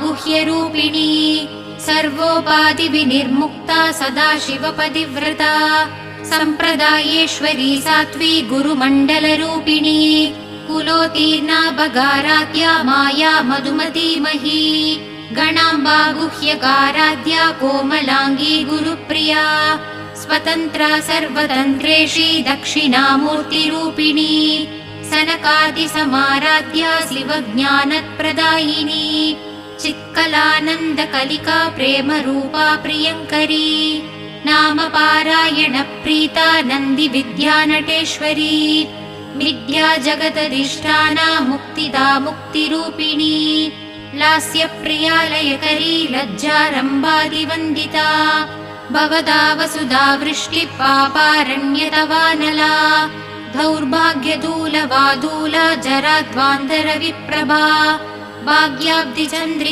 गुह्यरूपिणी सर्वोपाधिविनिर्मुक्ता सदाशिवपतिव्रता सम्प्रदायेश्वरी सात्वी गुरुमण्डलरूपिणी कुलोत्तीर्णा बगाराध्या माया मधुमतीमही गणाम्बा गुह्यकाराध्या कोमलाङ्गी गुरुप्रिया स्वतन्त्रा सर्वतन्त्रेशी दक्षिणामूर्तिरूपिणी सनकादिसमाराध्या शिवज्ञानप्रदायिनी चित्कलानन्दकलिका प्रेमरूपा प्रियङ्करी नामपारायणप्रीता नन्दिविद्यानटेश्वरी विद्या जगदधिष्ठाना मुक्तिदा मुक्तिरूपिणी लास्यप्रिया लयकरी लज्जारम्भादिवन्दिता भवदा वसुधा वृष्टिपापारण्यतवानला दौर्भाग्यदूलवादूला जराध्वान्तरविप्रभा भाग्याब्धिचन्द्रिका